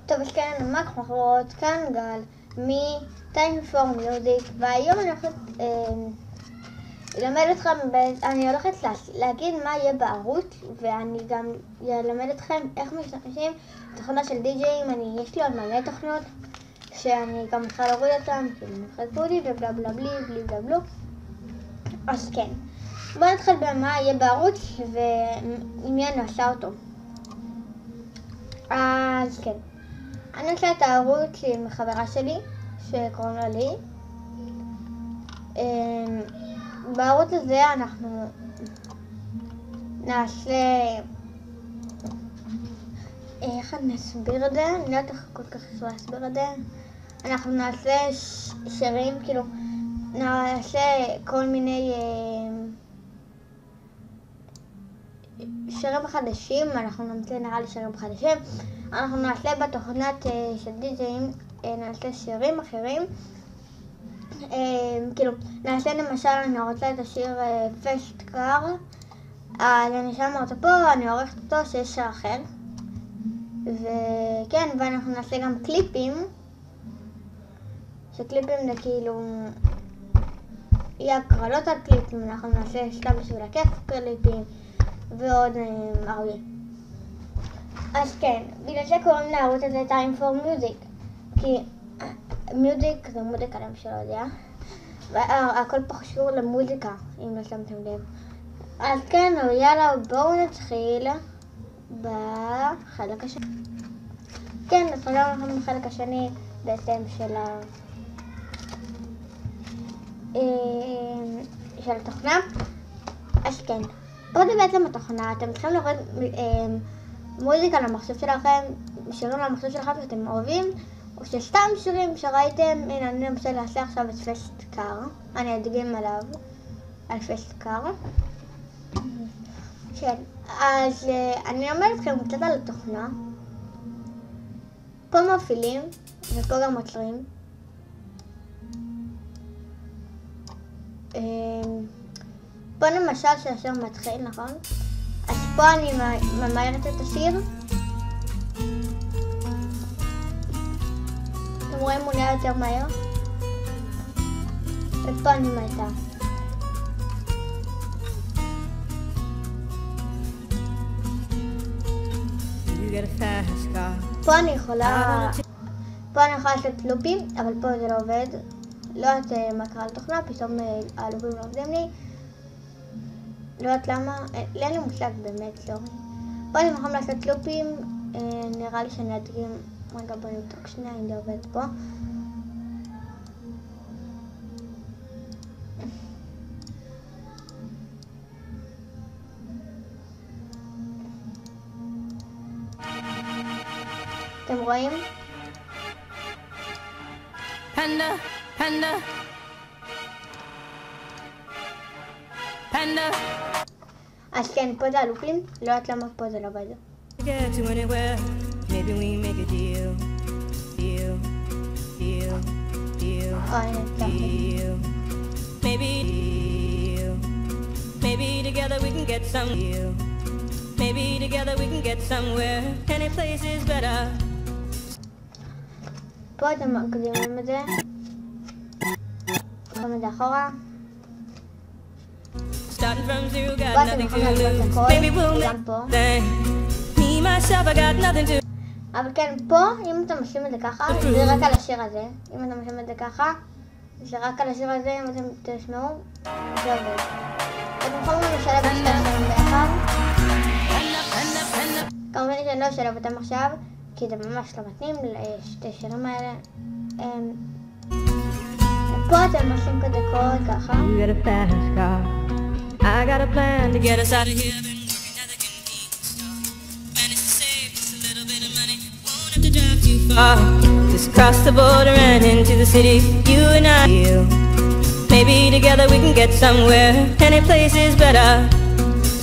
טוב, יש כאן ענק מחברות, כאן גל, מ-Time for Music, והיום אני הולכת ללמד אתכם, אני הולכת להגיד מה יהיה בערוץ, ואני גם אלמד אתכם איך משתמשים בתוכנה של די-ג'אים. יש לי עוד מלא תוכנות, שאני גם צריכה להוריד אותם, כאילו חזרו לי ובלה בלה בלי בלי בלה בלו. אז כן, בואו נתחיל במה יהיה בערוץ, ומי אני עושה אותו. אז כן, אני עושה את הערוץ עם חברה שלי שקוראים לה לי. בערוץ הזה אנחנו נעשה, איך אני אסביר את זה? אני לא יודעת איך כל כך להסביר את זה. אנחנו נעשה שירים, כאילו נעשה כל מיני שירים חדשים, אנחנו נמצא נראה לי שירים חדשים. אנחנו נעשה בתוכנת של די-ג'אים, נעשה שירים אחרים. כאילו, נעשה למשל, אני רוצה את השיר פסט קר, אז אני שמה אותו פה, אני עורכת אותו שיש שיר אחר. וכן, ואנחנו נעשה גם קליפים, שקליפים זה כאילו יהיה הקרנות על קליפים, אנחנו נעשה סתם בשביל הכיף קליפים ועוד הרבה. אז כן, בגלל שקוראים לערוץ הזה Time for Music, כי מיוזיק זה מוזיקה למי שלא יודע, והכל פה חשוב למוזיקה, אם לא שמתם לב. אז כן, יאללה, בואו נתחיל בחלק השני. כן, נתחיל לכם בחלק השני בעצם של התוכנה. אז כן, פה זה בעצם התוכנה, אתם צריכים לראות מוזיקה למחשב שלכם, שירים למחשב שלכם שאתם אוהבים, או שסתם שירים שראיתם. הנה, אני למשל אעשה עכשיו את פסט קר, אני אדגים עליו, על פסט קר. כן, אז אני אומר אתכם קצת על התוכנה. פה מפעילים, ופה גם עוצרים. פה למשל שהשיר מתחיל, נכון? אז פה אני ממהרת את השיר. אתם רואים, הוא נהיה יותר מהר. ופה אני מתה. פה אני יכולה לעשות לופים, אבל פה זה לא עובד. לא יודעת מה קרה לתוכנה, פתאום הלופים לא עובדים לי. לא יודעת למה, אין לי מושג באמת, לא. פה אני יכולה לעשות לופים, נראה לי שאני אדגים, רגע בוא נבדוק שנייה אם זה עובד פה. אתם רואים? פנדה, פנדה, פנדה. אז כן, פה זה הלופים, לא יודעת למה פה זה לא עובד. Maybe together we can get somewhere. Any place is better. פה אתם מקדימים את זה. קוראים את זה אחורה. Starting from zero, פה got אתם nothing to יכולים לעשות lose. הכל, Baby, we'll גם פה. make me myself, I got nothing to. אבל כן, פה, אם אתם עושים את זה ככה, זה רק על השיר הזה. אם אתם עושים את זה ככה, זה רק על השיר הזה, אם אתם תשמעו, זה עובד. אתם יכולים לשלב את שתי השירים ביחד. כמובן שאני לא אשלב אותם עכשיו, כי זה ממש לא מתאים לשתי שירים האלה. פה אתם עושים כזה קוד ככה. You got a fast car. I got a plan to get us out of here. Been working at the convenience store. Managed to save just a little bit of money. Won't have to drive too far. Just cross the border and into the city. You and I. Maybe together we can get somewhere. Any place is better.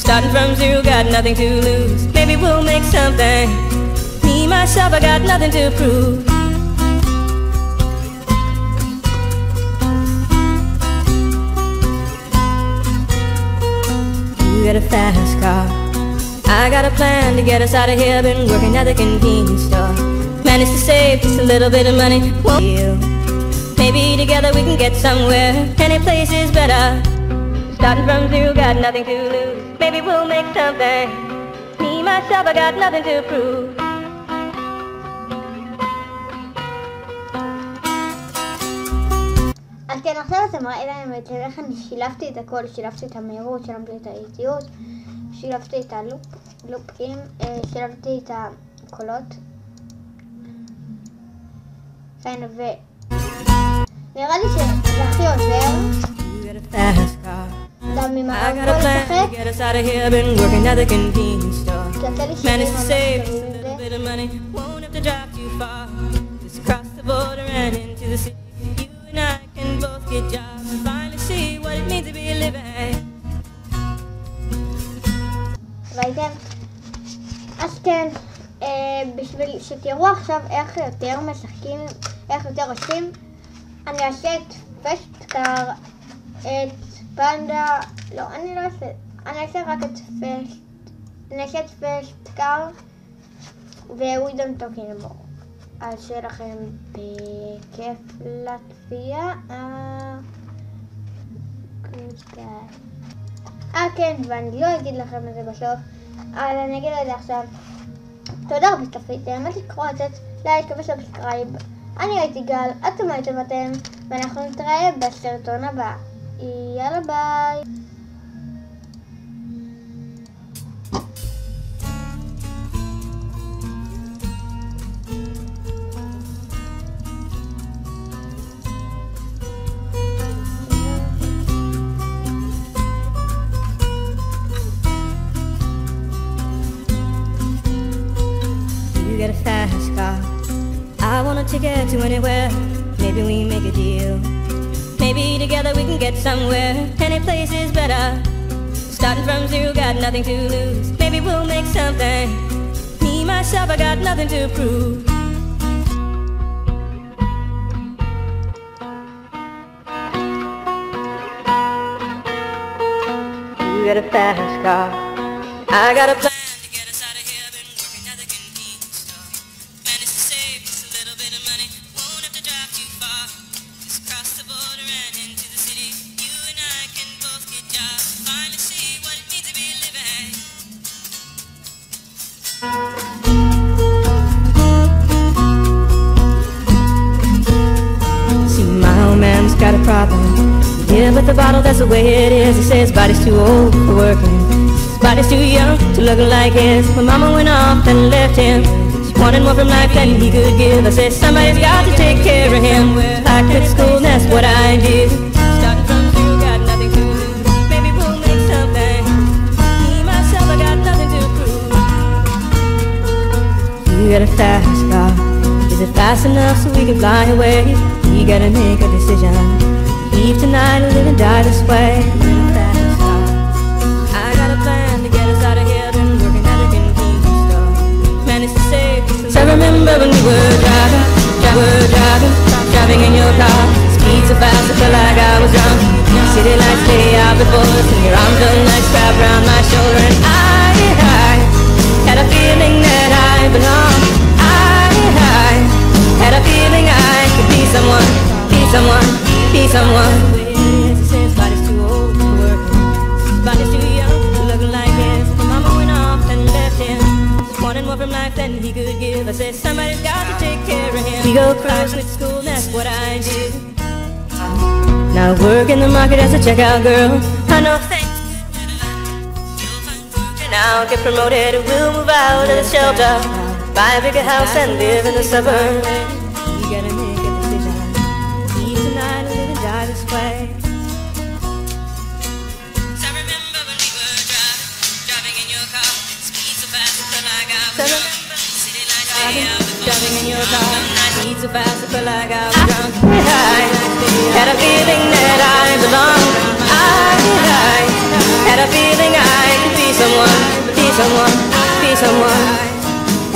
Starting from zero, got nothing to lose. Maybe we'll make something. Me, myself, I got nothing to prove. You got a fast car. I got a plan to get us out of here. Been working at the convenience store. managed to save just a little bit of money. Won't you? Maybe together we can get somewhere. Any place is better. Starting from zero, got nothing to lose. Maybe we'll make something. Me, myself, I got nothing to prove. אז כן, עכשיו זה מראה להם את איך אני שילבתי את הכל, שילבתי את המהירות, שילבתי את האיטיות, שילבתי את הלופים, שילבתי את הקולות. כן, נראה לי שזה הכי עוזר. גם עם הכל לשחק. כי יוצא לי שירים ראיתם? אז כן, בשביל שתראו עכשיו איך יותר משחקים, איך יותר עושים, אני אעשה את פסטקר, את פנדה, לא, אני לא אעשה, אני אעשה רק את אני אעשה את פסטקר ו-We Don't Talk Anymore. אז שיהיה לכם בכיף לצפייה. כן, ואני לא אגיד לכם את זה בסוף, אבל אני אגיד את זה עכשיו. תודה רבה שצפיתם, אל תשכחו לתת לייק וסאבסקרייב. אני הייתי גל, אתם הייתם אתם, ואנחנו נתראה בסרטון הבא. יאללה ביי. Get a fast car. I want a ticket to anywhere. Maybe we make a deal. Maybe together we can get somewhere. Any place is better. Starting from zero, got nothing to lose. Maybe we'll make something. Me, myself, I got nothing to prove. You got a fast car. I got a plan. See, my old man's got a problem. Yeah, but the bottle, that's the way it is. He says his body's too old for working. His body's too young to look like his. My mama went off and left him. She wanted more from life than he could give. I said somebody's got to take care of him. I quit school and that's what I did. Starting from zero, got nothing to lose. Maybe we'll make something. Me, myself, I got nothing to prove. You got a fast car. Is it fast enough so we can fly away? You gotta make a decision. Leave tonight or live and die this way. I got a plan to get us out of here. Been working at the convenience store. Managed to save. So I remember when we were driving in your car. Speed so fast I felt like I was drunk. City lights lay out before us, and your arms felt nice wrapped around my shoulder. And I had a feeling that I belonged. I had a feeling I could be someone, be someone, be someone. He says his body's too old for working. His body's too young to look like his. Mama went off and left him. Wanted more from life than he could give. I said somebody's got to take care of him. We go cruising at school, and that's what I did. Now I work in the market as a checkout girl. I know things you'll find work, and I'll get promoted. We'll move out of the shelter, buy a bigger house and live in the suburbs. You gotta make a decision. Leave tonight or live and die this way. So I remember when we were driving in your car. Speed so fast I felt like I was drunk. City lights lay out before us. Driving in your car. Speed so fast I felt like I was drunk. I had a feeling that I belonged. I had a feeling I could be someone, be someone, be someone.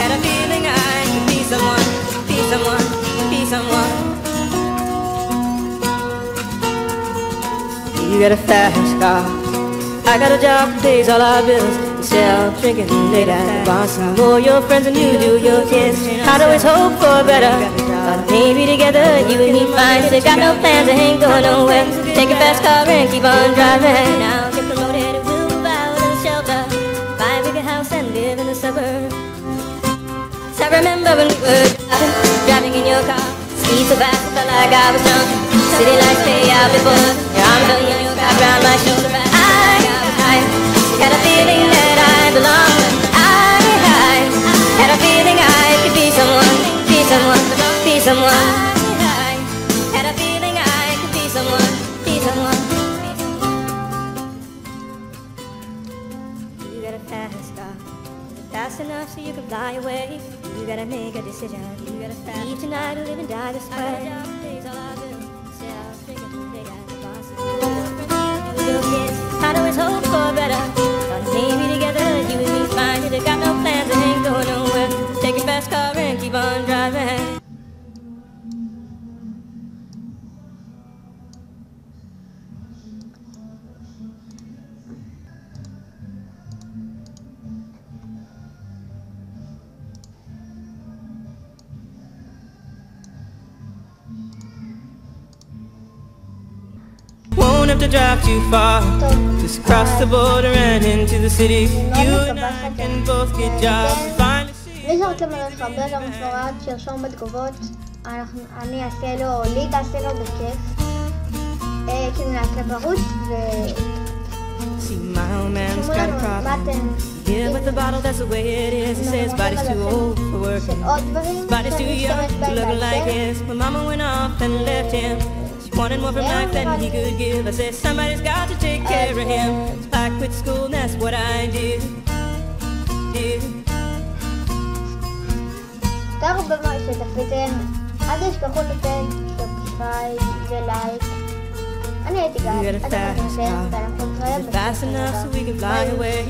Had a feeling I could be someone, be someone, be someone. You got a fast car. I got a job that pays all our bills. still drinking late at the bar. Some more your friends than you do your kids. I'd always hope for better. Thought maybe together you and me find it. Got no plans, I ain't going nowhere. Take a fast car and keep on driving. Now get promoted and we'll move out of shelter. Buy a bigger house and live in the suburbs. I remember when we were driving in your car. Speed so fast, I felt like I was drunk. City lights stay out before us. Your arm felt in your back around my shoulder. I had a feeling that I belonged. I had a feeling I could be someone, be someone, be someone. I had a feeling I could be someone, be someone. You got a fast car, fast enough so you can fly away. You gotta make a decision. You gotta stop. Leave tonight or live and die this way. I'd always hope for better. Thought maybe together you and me find it. I got no plans, I ain't going nowhere. Take a fast car and keep on driving. Won't have to drive too far. Just cross the border and into the city. You and I can both get jobs. Finally see. מי שרוצה לדעת לך הרבה יותר מפורט, שירשום בתגובות. אני אעשה לו, לי תעשה לו בכיף. כאילו נעשה בערוץ See, my old man's got a problem. Yeah, with the bottle, that's the way it is. He says body's too old for working. His body's too young to look like his. My mama went off and left him. She wanted more from life than he could give. I said somebody's got to take care of him. So I quit school and that's what I did. תודה רבה מה שצפיתם. אל תשכחו לתת סאבסקרייב ולייק. אני הייתי גל, אתם יכולים לסיים ואנחנו נתראה Fast enough so we can fly away.